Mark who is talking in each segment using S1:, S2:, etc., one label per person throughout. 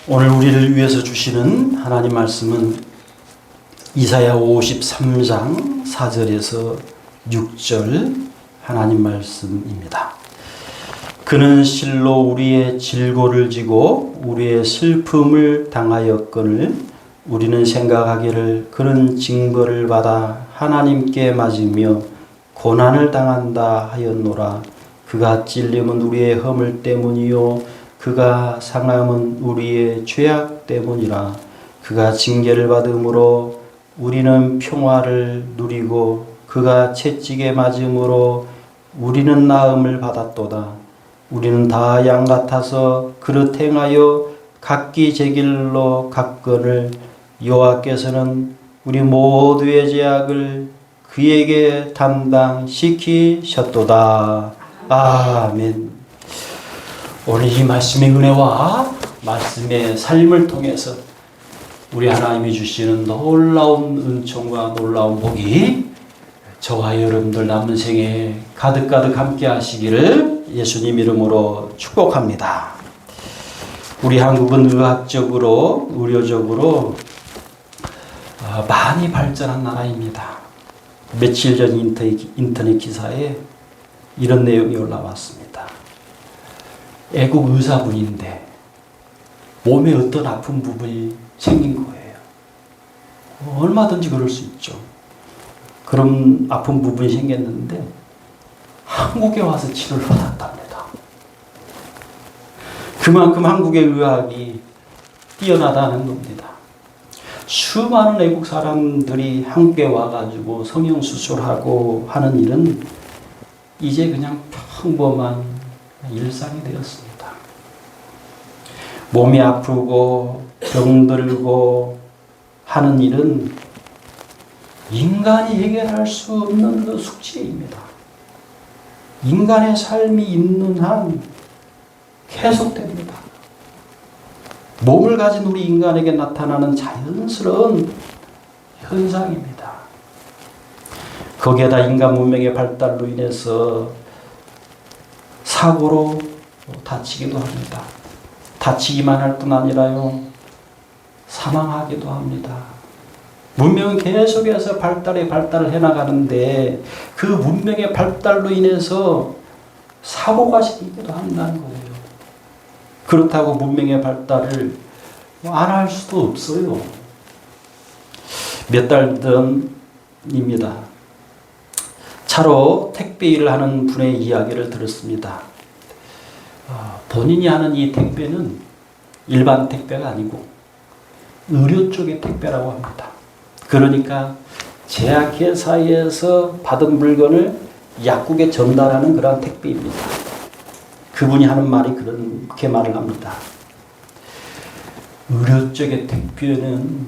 S1: 오늘 우리를 위해서 주시는 하나님 말씀은 이사야 53장 4절에서 6절 하나님 말씀입니다. 그는 실로 우리의 질고를 지고 우리의 슬픔을 당하였거늘 우리는 생각하기를 그는 징벌을 받아 하나님께 맞으며 고난을 당한다 하였노라. 그가 찔림은 우리의 허물 때문이요 그가 상함은 우리의 죄악 때문이라. 그가 징계를 받음으로 우리는 평화를 누리고 그가 채찍에 맞음으로 우리는 나음을 받았도다. 우리는 다 양 같아서 그릇 행하여 각기 제 길로 갔거늘 여호와께서는 우리 모두의 죄악을 그에게 담당시키셨도다. 아멘. 오늘 이 말씀의 은혜와 말씀의 삶을 통해서 우리 하나님이 주시는 놀라운 은총과 놀라운 복이 저와 여러분들 남은 생에 가득가득 함께 하시기를 예수님 이름으로 축복합니다. 우리 한국은 의학적으로, 의료적으로 많이 발전한 나라입니다. 며칠 전 인터넷 기사에 이런 내용이 올라왔습니다. 애국 의사분인데 몸에 어떤 아픈 부분이 생긴 거예요. 얼마든지 그럴 수 있죠. 그런 아픈 부분이 생겼는데 한국에 와서 치료를 받았답니다. 그만큼 한국의 의학이 뛰어나다는 겁니다. 수많은 애국 사람들이 한국에 와가지고 성형수술하고 하는 일은 이제 그냥 평범한 일상이 되었습니다. 몸이 아프고 병들고 하는 일은 인간이 해결할 수 없는 그 숙제입니다. 인간의 삶이 있는 한 계속됩니다. 몸을 가진 우리 인간에게 나타나는 자연스러운 현상입니다. 거기에다 인간 문명의 발달로 인해서 사고로 다치기도 합니다. 다치기만 할 뿐 아니라요, 사망하기도 합니다. 문명은 계속해서 발달을 해나가는데 그 문명의 발달로 인해서 사고가 생기기도 한다는 거예요. 그렇다고 문명의 발달을 안 할 수도 없어요. 몇 달 전입니다. 차로 택배 일을 하는 분의 이야기를 들었습니다. 본인이 하는 이 택배는 일반 택배가 아니고 의료 쪽의 택배라고 합니다. 그러니까 제약회사에서 받은 물건을 약국에 전달하는 그런 택배입니다. 그분이 하는 말이 그렇게 말을 합니다. 의료 쪽의 택배는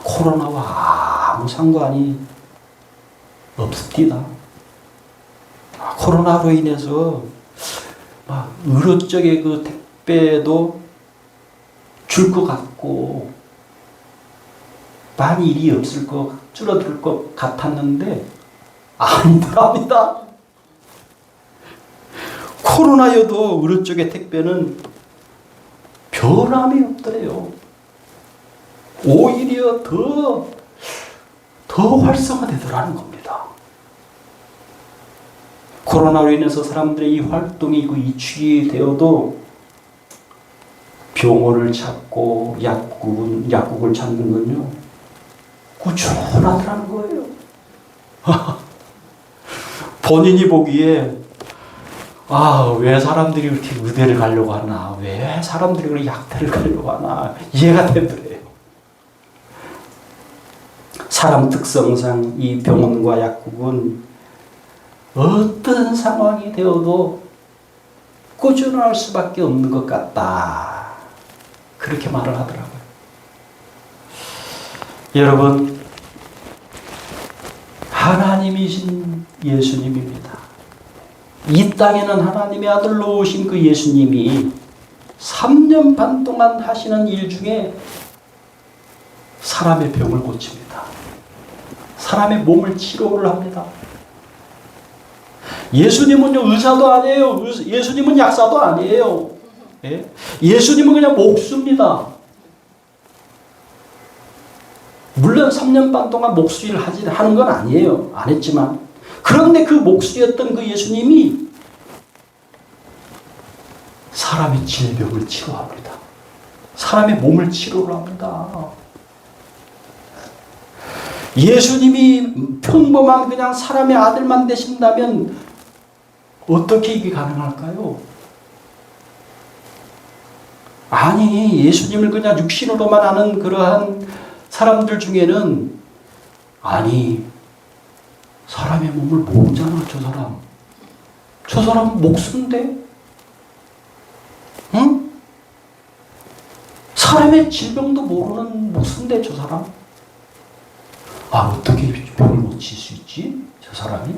S1: 코로나와 아무 상관이 없습니다. 코로나로 인해서 의료 쪽의 그 택배도 줄 것 같고 많이 일이 없을 것, 줄어들 것 같았는데 아니더랍니다. 코로나여도 의료 쪽의 택배는 변함이 없더래요. 오히려 더 활성화되더라는 겁니다. 코로나로 인해서 사람들의 이 활동이 이축이 되어도 병원을 찾고 약국을 찾는 건요, 꾸준하더라는 거예요. 본인이 보기에 왜 사람들이 이렇게 의대를 가려고 하나, 왜 사람들이 그렇게 약대를 가려고 하나 이해가 되더래요. 사람 특성상 이 병원과 약국은 어떤 상황이 되어도 꾸준할 수밖에 없는 것 같다. 그렇게 말을 하더라고요. 여러분, 하나님이신 예수님입니다. 이 땅에는 하나님의 아들로 오신 그 예수님이 3년 반 동안 하시는 일 중에 사람의 병을 고칩니다. 사람의 몸을 치료를 합니다. 예수님은요, 의사도 아니에요. 예수님은 약사도 아니에요. 예? 예수님은 그냥 목수입니다. 물론 3년 반 동안 목수일을 하는 건 아니에요. 안 했지만. 그런데 그 목수였던 그 예수님이 사람의 질병을 치료합니다. 사람의 몸을 치료를 합니다. 예수님이 평범한 그냥 사람의 아들만 되신다면 어떻게 이게 가능할까요? 아니, 예수님을 그냥 육신으로만 아는 그러한 사람들 중에는 아니, 사람의 몸을 모르잖아, 저 사람. 저 사람은 목수인데? 응? 사람의 질병도 모르는 목수인데, 저 사람? 아, 어떻게 병을 고칠 수 있지? 저 사람이?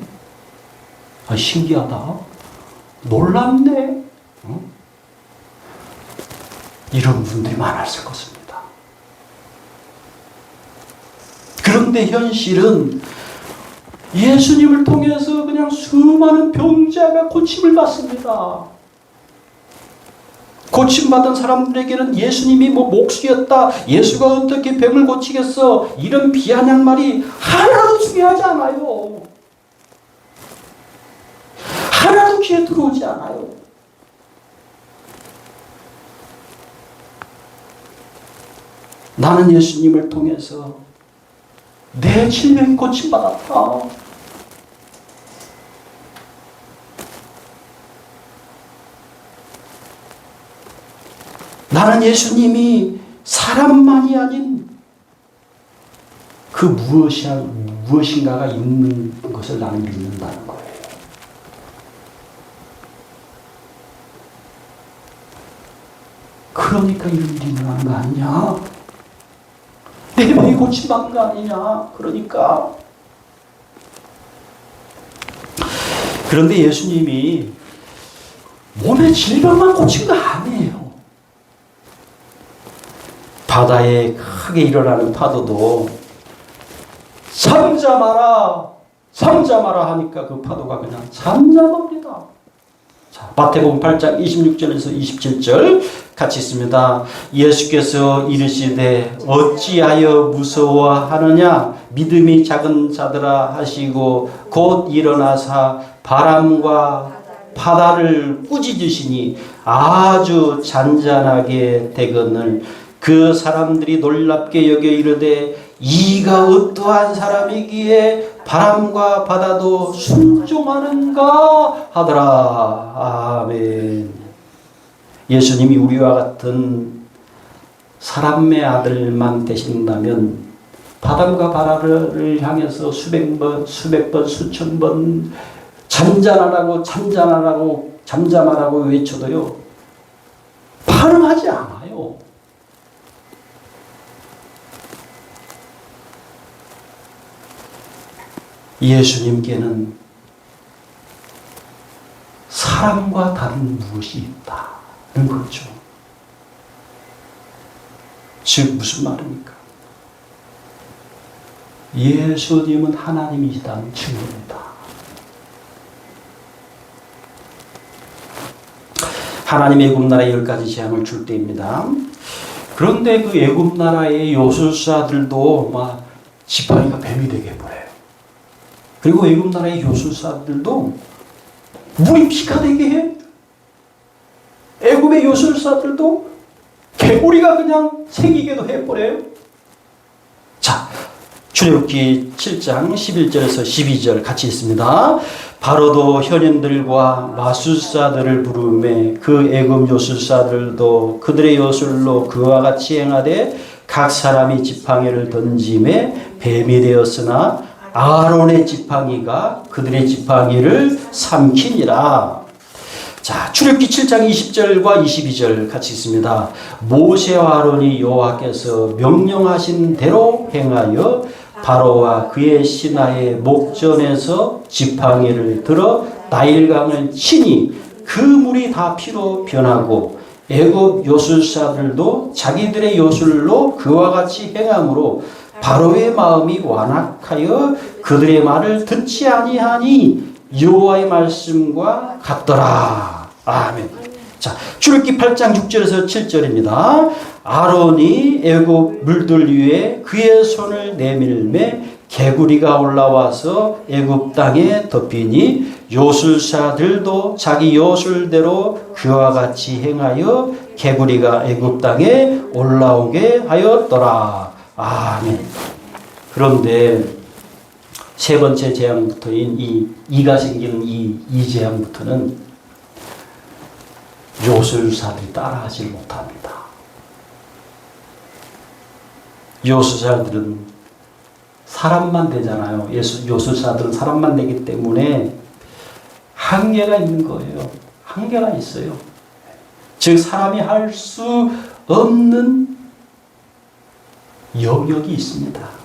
S1: 아, 신기하다. 놀랍네. 응? 이런 분들이 많았을 것입니다. 그런데 현실은 예수님을 통해서 그냥 수많은 병자가 고침을 받습니다. 고침받은 사람들에게는 예수님이 뭐 목수였다, 예수가 어떻게 병을 고치겠어, 이런 비아냥 말이 하나도 중요하지 않아요. 하나도 귀에 들어오지 않아요. 나는 예수님을 통해서 내 질병이 고침받았다. 나는 예수님이 사람만이 아닌 그 무엇인가가 있는 것을 나는 믿는다는 거예요. 그러니까 이런 일이 일어나는 거 아니냐? 내 병이 고침받는 거 아니냐? 그러니까. 그런데 예수님이 몸의 질병만 고친 거 아니에요. 바다에 크게 일어나는 파도도 잠잠하라, 잠잠하라 하니까 그 파도가 그냥 잠잠합니다. 자, 마태복음 8장 26절에서 27절 같이 있습니다. 예수께서 이르시되 어찌하여 무서워하느냐, 믿음이 작은 자들아 하시고 곧 일어나사 바람과 바다를 꾸짖으시니 아주 잔잔하게 되거늘 그 사람들이 놀랍게 여겨 이르되 이가 어떠한 사람이기에 바람과 바다도 순종하는가 하더라. 아멘. 예수님이 우리와 같은 사람의 아들만 되신다면 바람과 바다를 향해서 수백 번, 수천 번 잠잠하라고 잠잠하라고 외쳐도요, 반응하지 않아요. 예수님께는 사람과 다른 무엇이 있다는 거죠. 즉 무슨 말입니까? 예수님은 하나님이시다는 증거입니다. 하나님의 애굽 나라에 10가지 재앙을 줄 때입니다. 그런데 그 애굽 나라의 요술사들도 막 지팡이가 뱀이 되게 해버려요. 그리고 애굽 나라의 요술사들도 물이 피가 되게 해. 애굽의 요술사들도 개구리가 그냥 생기게도 해버려요. 자, 출애굽기 7장 11절에서 12절 같이 있습니다. 바로도 현인들과 마술사들을 부르매 그 애굽 요술사들도 그들의 요술로 그와 같이 행하되 각 사람이 지팡이를 던짐에 뱀이 되었으나 아론의 지팡이가 그들의 지팡이를 삼키니라. 자, 출애굽기 7장 20절과 22절 같이 있습니다. 모세와 아론이 여호와께서 명령하신 대로 행하여 바로와 그의 신하의 목전에서 지팡이를 들어 나일강을 치니 그 물이 다 피로 변하고 애굽 요술사들도 자기들의 요술로 그와 같이 행함으로 바로의 마음이 완악하여 그들의 말을 듣지 아니하니 여호와의 말씀과 같더라. 아멘. 자, 출애굽기 8장 6절에서 7절입니다. 아론이 애굽 물들 위에 그의 손을 내밀매 개구리가 올라와서 애굽 땅에 덮이니 요술사들도 자기 요술대로 그와 같이 행하여 개구리가 애굽 땅에 올라오게 하였더라. 아멘. 그런데 세 번째 재앙부터인 이가 생기는 이 재앙부터는 요술사들이 따라하지 못합니다. 요술사들은 사람만 되잖아요. 요술사들은 사람만 되기 때문에 한계가 있는 거예요. 한계가 있어요. 즉 사람이 할 수 없는 영역이 있습니다.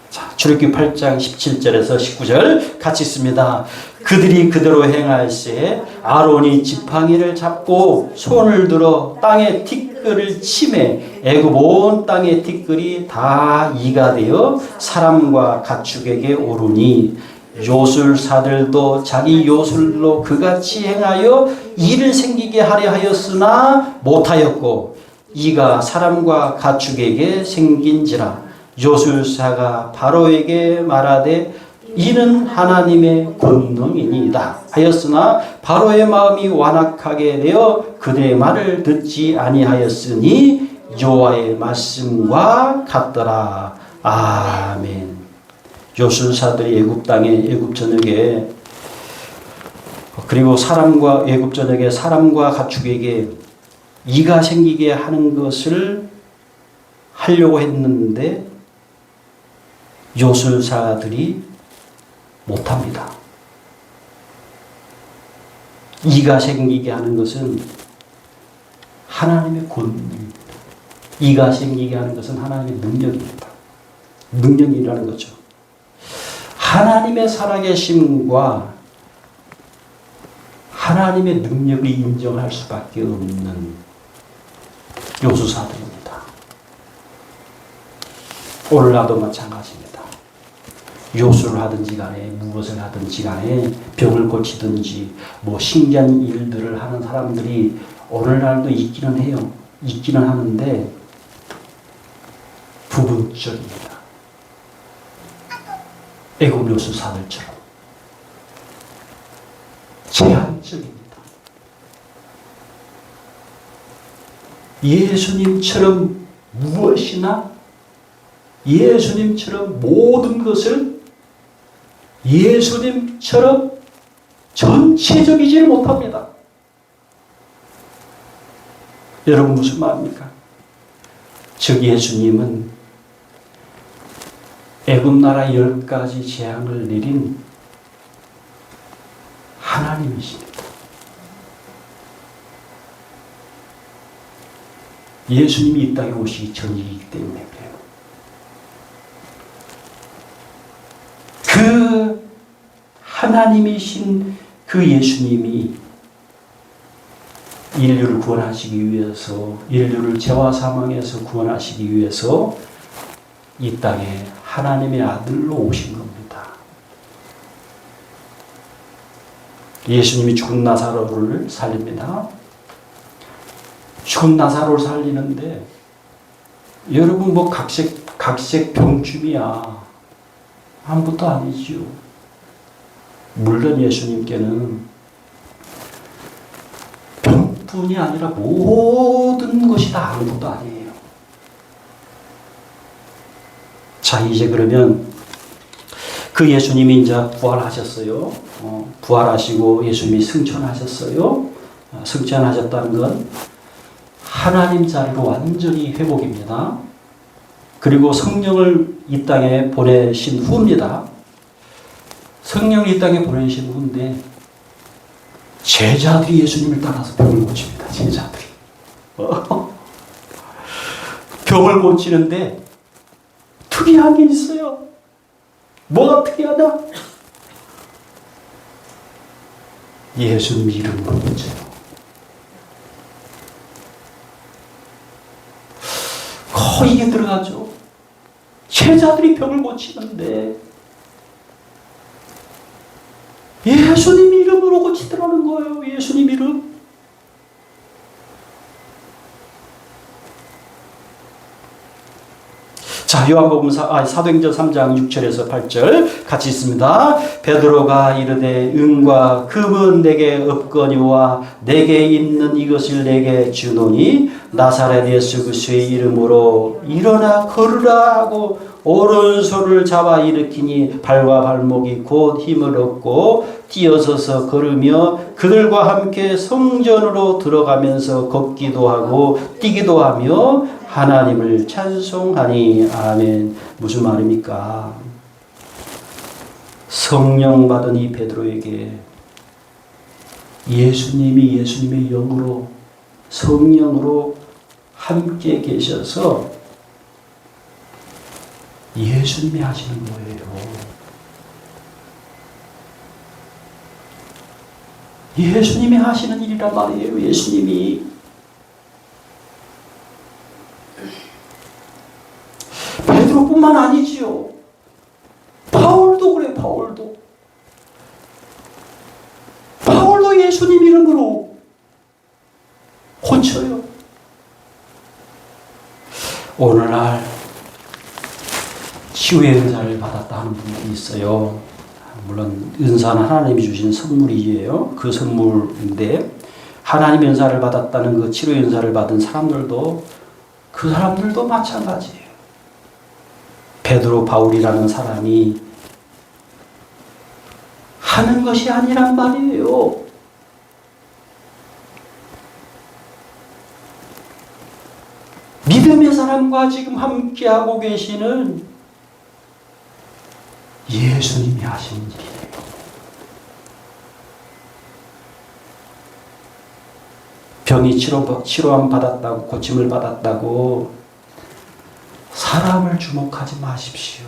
S1: 자, 출애굽기 8장 17절에서 19절 같이 있습니다. 그들이 그대로 행할세 아론이 지팡이를 잡고 손을 들어 땅에 티끌을 치매 애굽 온 땅의 티끌이 다 이가 되어 사람과 가축에게 오르니 요술사들도 자기 요술로 그같이 행하여 이를 생기게 하려 하였으나 못하였고 이가 사람과 가축에게 생긴지라 요술사가 바로에게 말하되 이는 하나님의 권능이니이다 하였으나 바로의 마음이 완악하게 되어 그들의 말을 듣지 아니하였으니 여호와의 말씀과 같더라. 아멘. 요술사들이 애굽 땅에 애굽 전역에 그리고 애굽 전역에 사람과 가축에게 이가 생기게 하는 것을 하려고 했는데 요술사들이 못합니다. 이가 생기게 하는 것은 하나님의 권능입니다. 이가 생기게 하는 것은 하나님의 능력입니다. 능력이라는 거죠. 하나님의 살아계심과 하나님의 능력을 인정할 수밖에 없는 요술사들입니다. 오늘 나도 마찬가지입니다. 요술을 하든지 간에 무엇을 하든지 간에 병을 고치든지 뭐 신기한 일들을 하는 사람들이 오늘날도 있기는 해요. 있기는 하는데 부분적입니다. 애굽 요술사들처럼 제한적입니다. 예수님처럼 무엇이나 예수님처럼 모든 것을 예수님처럼 전체적이지를 못합니다. 여러분 무슨 말입니까? 즉 예수님은 애굽 나라 10가지 재앙을 내린 하나님이십니다. 예수님이 이 땅에 오시기 전이기 때문에 그래요. 그 하나님이신 그 예수님이 인류를 구원하시기 위해서, 인류를 죄와 사망에서 구원하시기 위해서 이 땅에 하나님의 아들로 오신 겁니다. 예수님이 죽은 나사로를 살립니다. 죽은 나사로를 살리는데 여러분 뭐 각색 병쯤이야. 아무것도 아니지요. 물론 예수님께는 병뿐이 아니라 모든 것이 다 아무것도 아니에요. 자, 이제 그러면 그 예수님이 이제 부활하셨어요. 부활하시고 예수님이 승천하셨어요. 승천하셨다는 건 하나님 자리로 완전히 회복입니다. 그리고 성령을 이 땅에 보내신 후입니다. 성령을 이 땅에 보내신 후인데 제자들이 예수님을 따라서 병을 고칩니다. 제자들이. 병을 고치는데 특이한 게 있어요. 뭐가 특이하다? 예수님 이름으로 고쳐요. 이게 들어가죠. 제자들이 병을 고치는데 예수님 이름으로 고치더라는 거예요. 예수님 이름. 자, 요한복음 사도행전 3장 6절에서 8절 같이 있습니다. 베드로가 이르되 은과 금은 내게 없거니와 내게 있는 이것을 내게 주노니 나사렛 예수 그리스도의 이름으로 일어나 걸으라 하고 오른손을 잡아 일으키니 발과 발목이 곧 힘을 얻고 뛰어서서 걸으며 그들과 함께 성전으로 들어가면서 걷기도 하고 뛰기도 하며 하나님을 찬송하니. 아멘. 무슨 말입니까? 성령 받은 이 베드로에게 예수님의 영으로 성령으로 함께 계셔서 예수님이 하시는 거예요. 예수님이 하시는 일이란 말이에요. 예수님이. 베드로뿐만 아니지요. 바울도 그래. 바울도 예수님 이름으로 고쳐요. 오늘날 치유의 은사를 받았다 하는 분들이 있어요. 물론 은사는 하나님이 주신 선물이에요. 그 선물인데 하나님의 은사를 받았다는 그 치료의 은사를 받은 사람들도 그 사람들도 마찬가지예요. 베드로 바울이라는 사람이 하는 것이 아니란 말이에요. 믿음의 사람과 지금 함께하고 계시는 예수님이 하시는 일이에요. 병이 치료함 받았다고, 고침을 받았다고 사람을 주목하지 마십시오.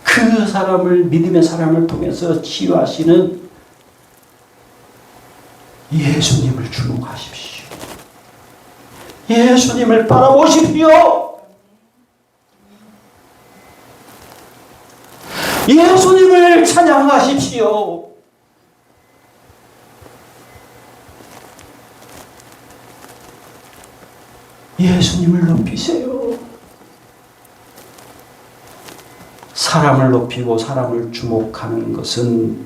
S1: 그 사람을, 믿음의 사람을 통해서 치유하시는 예수님을 주목하십시오. 예수님을 바라보십시오. 예수님을 찬양하십시오. 예수님을 높이세요. 사람을 높이고 사람을 주목하는 것은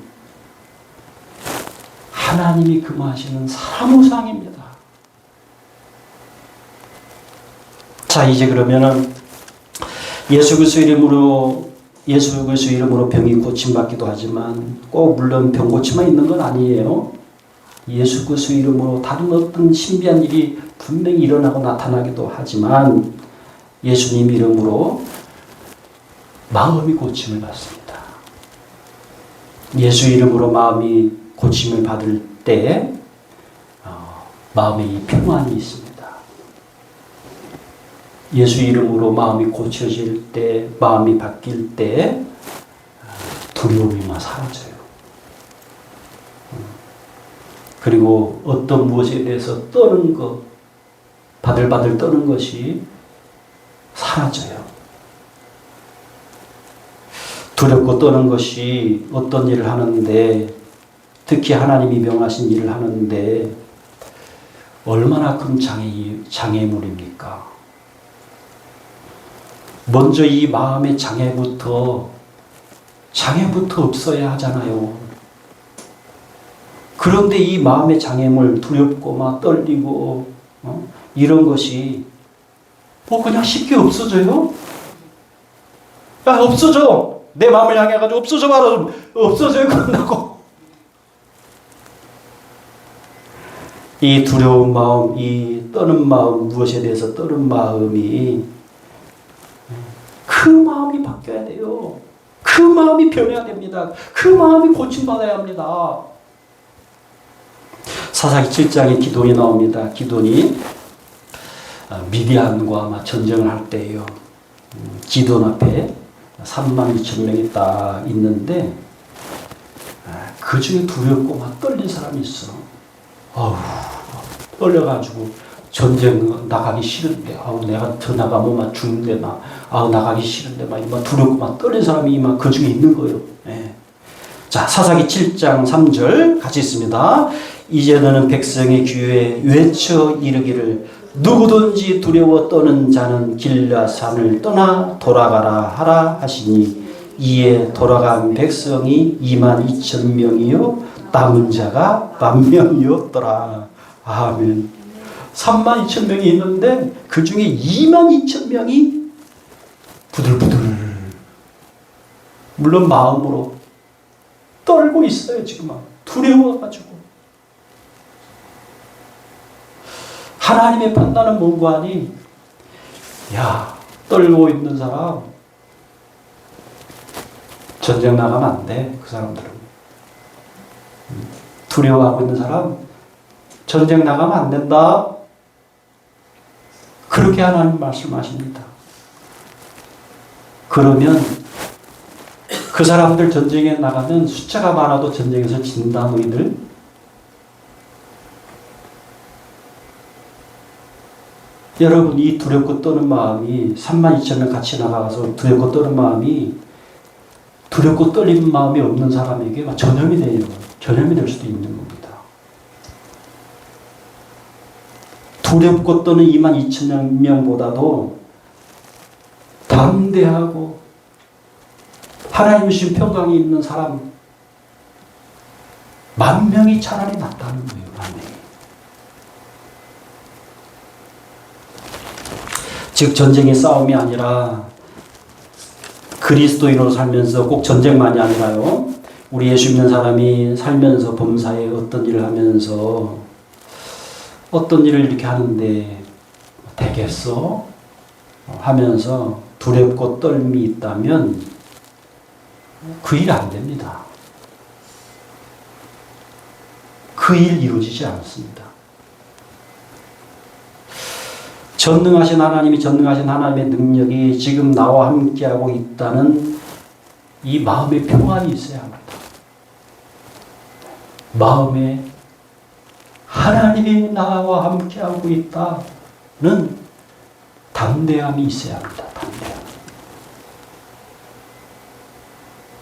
S1: 하나님이 금하시는 사무상입니다. 자, 이제 그러면은 예수 그리스도 이름으로 병이 고침받기도 하지만 꼭 물론 병 고침만 있는 건 아니에요. 예수 그리스도 이름으로 다른 어떤 신비한 일이 분명히 일어나고 나타나기도 하지만 예수님 이름으로 마음이 고침을 받습니다. 예수 이름으로 마음이 고침을 받을 때 마음에 이 평안이 있습니다. 예수 이름으로 마음이 고쳐질 때, 마음이 바뀔 때 두려움이 막 사라져요. 그리고 어떤 무엇에 대해서 떠는 것, 바들바들 떠는 것이 사라져요. 두렵고 떠는 것이 어떤 일을 하는데, 특히 하나님이 명하신 일을 하는데 얼마나 큰 장애물입니까? 먼저 이 마음의 장애부터 없어야 하잖아요. 그런데 이 마음의 장애물, 두렵고 막 떨리고 이런 것이 그냥 쉽게 없어져요? 야, 없어져. 내 마음을 향해가지고 없어져 봐라. 없어져요. 끝나고. 이 두려운 마음, 이 떠는 마음, 무엇에 대해서 떠는 마음이 그 마음이 바뀌어야 돼요. 그 마음이 변해야 됩니다. 그 마음이 고침받아야 합니다. 사사기 7장에 기돈이 나옵니다. 기돈이 미디안과 전쟁을 할 때예요. 기돈 앞에 32,000명이 딱 있는데 그 중에 두렵고 막 떨린 사람이 있어. 떨려가지고 전쟁 나가기 싫은데, 내가 더 나가면 막 죽는데 나가기 싫은데 막 두렵고 막 떨린 사람이 막 그 중에 있는 거예요. 예. 자, 사사기 7장 3절 같이 있습니다. 이제 너는 백성의 귀에 외쳐 이르기를 누구든지 두려워 떠는 자는 길라산을 떠나 돌아가라 하라 하시니 이에 돌아간 백성이 22,000명이요 남은 자가 10,000명이었더라. 아멘. 32,000명이 있는데 그 중에 22,000명이 부들부들 물론 마음으로 떨고 있어요. 지금 두려워가지고. 하나님의 판단은 뭔가 하니 야 떨고 있는 사람 전쟁 나가면 안 돼. 그 사람들은 두려워하고 있는 사람 전쟁 나가면 안 된다. 그렇게 하나님 말씀하십니다. 그러면 그 사람들 전쟁에 나가면 숫자가 많아도 전쟁에서 진다 너희들. 여러분 이 두렵고 떠는 마음이 32,000명 같이 나가서 두렵고 떠는 마음이 두렵고 떨리는 마음이 없는 사람에게 전염이 돼요. 전염이 될 수도 있는 겁니다. 두렵고 떠는 22,000명보다도 담대하고 하나님 주신 평강이 있는 사람 10,000명이 차라리 낫다는 거예요. 10,000명이. 즉 전쟁의 싸움이 아니라 그리스도인으로 살면서 꼭 전쟁만이 아니라요. 우리 예수 믿는 사람이 살면서 범사에 어떤 일을 하면서 어떤 일을 이렇게 하는데 되겠어? 하면서 두렵고 떨림이 있다면 그 일 안 됩니다. 그 일 이루어지지 않습니다. 전능하신 하나님이 전능하신 하나님의 능력이 지금 나와 함께하고 있다는 이 마음의 평안이 있어야 합니다. 마음에 하나님이 나와 함께하고 있다는 담대함이 있어야 합니다. 담대함.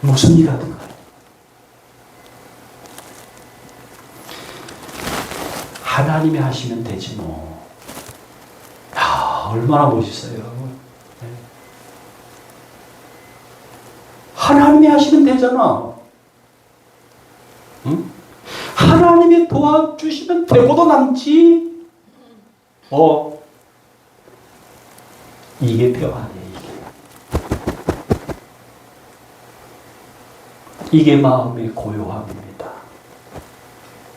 S1: 무슨 일 하든 간에. 하나님이 하시면 되지 뭐. 야, 얼마나 멋있어요. 하나님이 하시면 되잖아. 응? 하나님이 도와주시면 되고도 남지. 이게 평안이에요. 이게 마음의 고요함입니다.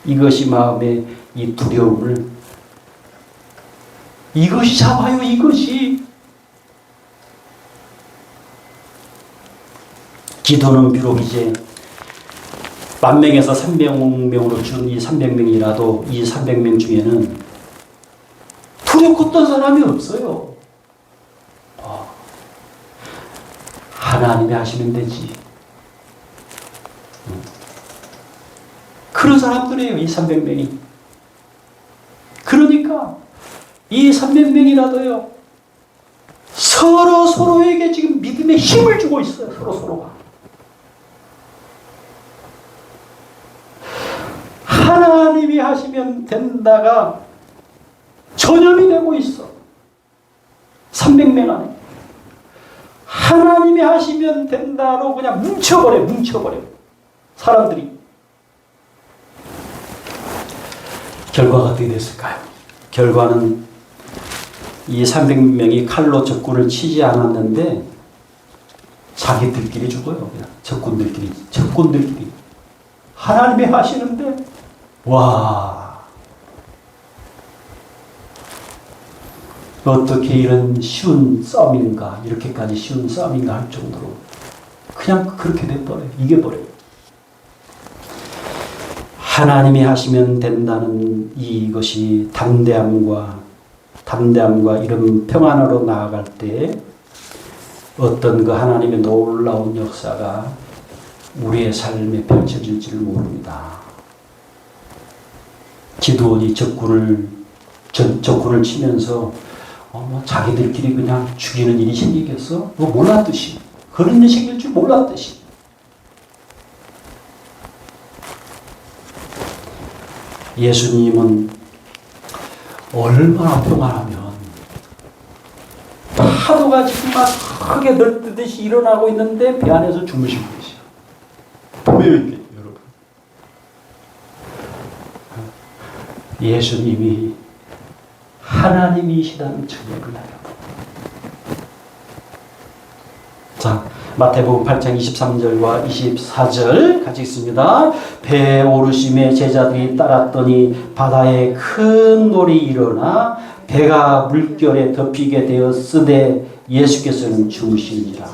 S1: 이것이 마음의 이 두려움을 이것이 잡아요. 이것이. 기도는 비록 이제 10,000명에서 300명으로 준 이 300명이라도 이 300명 중에는 두렵고 떤 사람이 없어요. 하나님이 하시면 되지. 그런 사람들이에요. 이 300명이. 그러니까 이 300명이라도요. 서로에게 지금 믿음의 힘을 주고 있어요. 서로가. 하나님이 하시면 된다가 전염이 되고 있어. 300명 안에. 하나님이 하시면 된다로 그냥 뭉쳐버려. 사람들이. 결과가 어떻게 됐을까요? 결과는 이 300명이 칼로 적군을 치지 않았는데 자기들끼리 죽어요. 그냥 적군들끼리. 하나님이 하시는데 와, 어떻게 이런 쉬운 싸움인가, 이렇게까지 쉬운 싸움인가 할 정도로 그냥 그렇게 돼버려요. 이겨버려요. 하나님이 하시면 된다는 이것이 담대함과 이런 평안으로 나아갈 때 어떤 그 하나님의 놀라운 역사가 우리의 삶에 펼쳐질지를 모릅니다. 기드온이 적군을 치면서 자기들끼리 그냥 죽이는 일이 생기겠어? 그거 몰랐듯이. 그런 일이 생길 줄 몰랐듯이. 예수님은 얼마나 평안하면 파도가 지금 막 크게 들뜨듯이 일어나고 있는데 배 안에서 주무시고 계세요. 보여있겠죠, 여러분. 예수님이 하나님이시다는 증거를 알아요. 자, 마태복음 8장 23절과 24절 같이 읽습니다. 배에 오르심에 제자들이 따랐더니 바다에 큰 놀이 일어나 배가 물결에 덮이게 되었으되 예수께서는 주무시니라.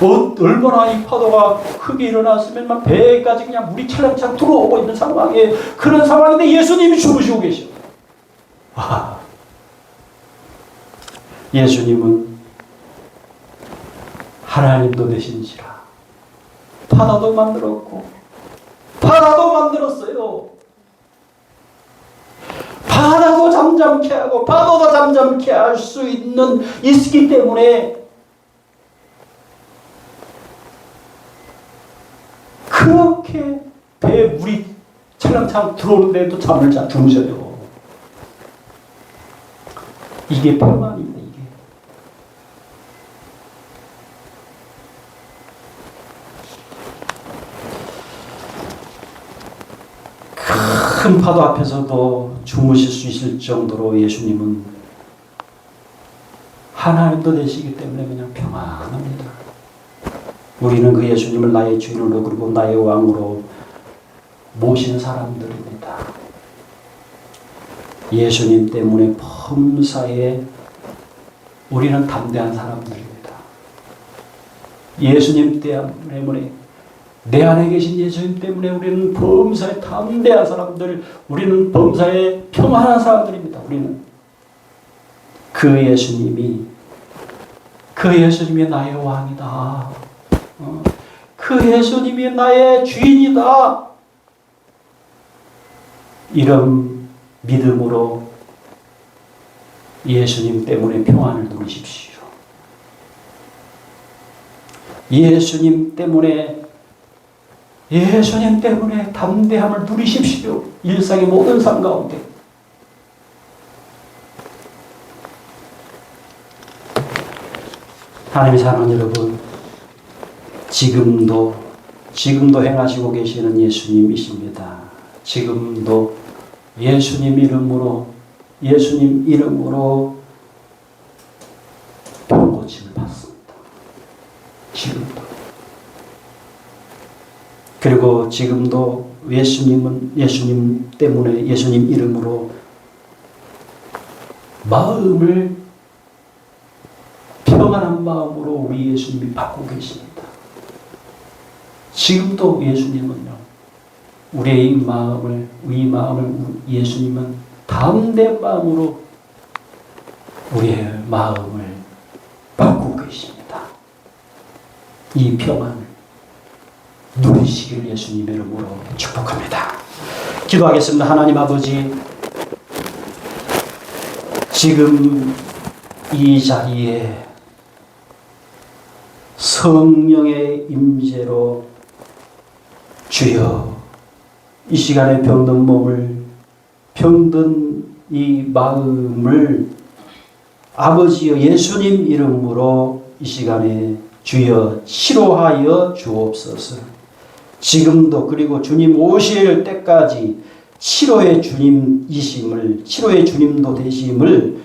S1: 얼마나 이 파도가 크게 일어났으면 막 배까지 그냥 물이 찰랑찰랑 들어오고 있는 상황에, 그런 상황인데 예수님이 주무시고 계셔. 예수님은 하나님도 되신지라. 바다도 만들었고 바다도 만들었어요. 바다도 잠잠케 하고 파도도 잠잠케 할 수 있기 때문에 그렇게 배에 물이 찰랑찰랑 들어오는데도 잠을 주무셔요. 이게 평안입니다. 이게. 큰 파도 앞에서도 주무실 수 있을 정도로 예수님은 하나님도 되시기 때문에 그냥 평안합니다. 우리는 그 예수님을 나의 주인으로 그리고 나의 왕으로 모신 사람들입니다. 예수님 때문에 범사에 우리는 담대한 사람들입니다. 예수님 때문에, 내 안에 계신 예수님 때문에 우리는 범사에 담대한 사람들, 우리는 범사에 평안한 사람들입니다. 우리는 그 예수님이 나의 왕이다. 그 예수님이 나의 주인이다. 이런 믿음으로 예수님 때문에 평안을 누리십시오. 예수님 때문에 담대함을 누리십시오. 일상의 모든 삶 가운데. 하나님의 사랑하는 여러분, 지금도 행하시고 계시는 예수님이십니다. 지금도 예수님 이름으로 병고침을 받습니다. 지금도. 그리고 지금도 예수님 때문에 예수님 이름으로 평안한 마음으로 우리 예수님이 받고 계십니다. 지금도 예수님은요, 우리 마음을 예수님은 담대한 마음으로 우리의 마음을 받고 계십니다. 이 평안을 누리시길 예수님 이름으로 축복합니다. 기도하겠습니다. 하나님 아버지, 지금 이 자리에 성령의 임재로 주여, 이 시간에 병든 몸을, 병든 이 마음을 아버지여 예수님 이름으로 이 시간에 주여 치료하여 주옵소서. 지금도 그리고 주님 오실 때까지 치료의 주님이심을, 치료의 주님도 되심을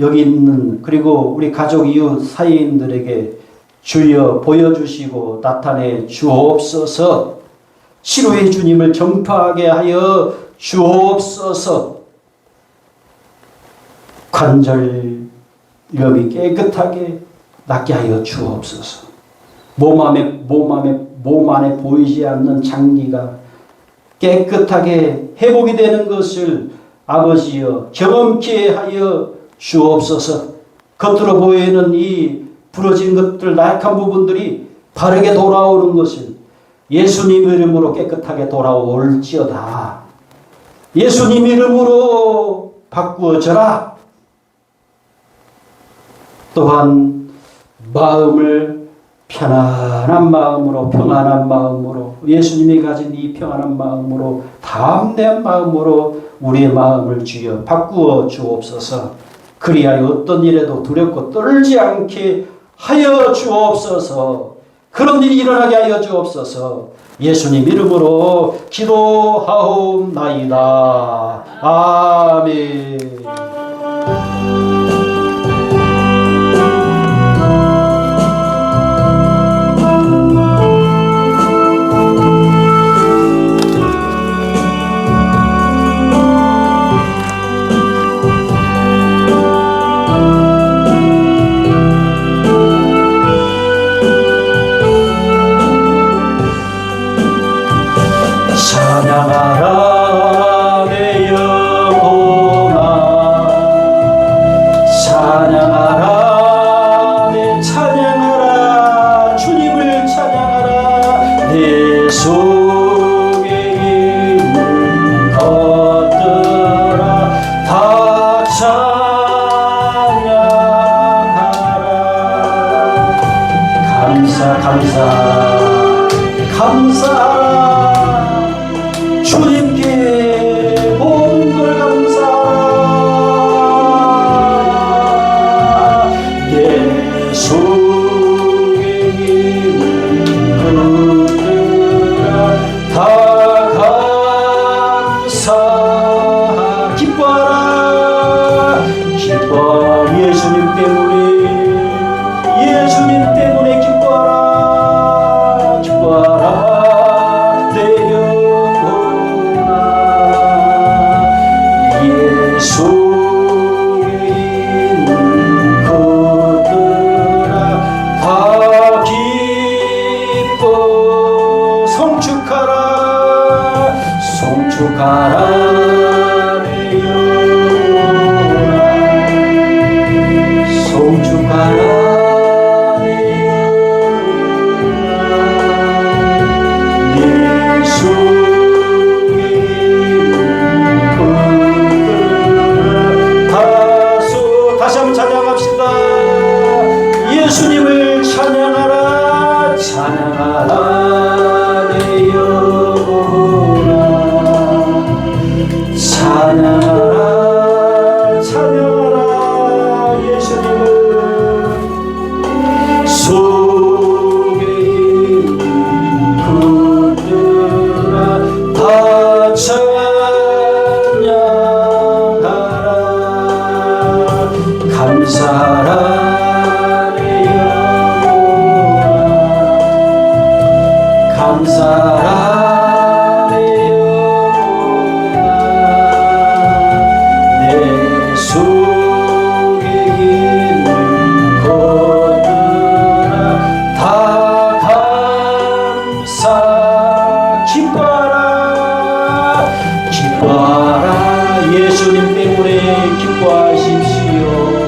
S1: 여기 있는 그리고 우리 가족 이웃 사회인들에게 주여 보여주시고 나타내 주옵소서. 치료의 주님을 전파하게 하여 주옵소서. 관절염이 깨끗하게 낫게 하여 주옵소서. 몸 안에 보이지 않는 장기가 깨끗하게 회복이 되는 것을 아버지여 경험케 하여 주옵소서. 겉으로 보이는 이 부러진 것들, 나약한 부분들이 바르게 돌아오는 것을 예수님 이름으로 깨끗하게 돌아올지어다. 예수님 이름으로 바꾸어져라. 또한 마음을 편안한 마음으로, 평안한 마음으로, 예수님이 가진 이 평안한 마음으로, 담대한 마음으로 우리의 마음을 주여 바꾸어 주옵소서. 그리하여 어떤 일에도 두렵고 떨지 않게 하여 주옵소서. 그런 일이 일어나게 하여 주옵소서. 예수님 이름으로 기도하옵나이다. 아멘. 찬양하라 내 영혼아, 찬양하라 내 찬양하라, 주님을 찬양하라. 내 속에 있는 것들아 다 찬양하라. 감사하라. 주님께 본 걸 감사하라. 내 속에 있는 것들아 다 감사하라. 기뻐하라. 기뻐. 예수님 때문에 기뻐하라. 기뻐하라. 속에 있는 것들아 다 기뻐. 송축하라. 내 영혼아. 송축하라. 내 영혼아. 내 속에 있는 다시 한번 찬양합시다. 예수님을 찬양하라. 찬양하라 내 영혼아. 찬양하라. 찬양하라 예수님을. 속에 있는 것들아 다 찬양하라. 감사하라 내 영혼아. 감사하라 내 영혼아. 내 속에 있는 것들아 다 감사. 기뻐하라. 예수님 때문에 기뻐하십시오.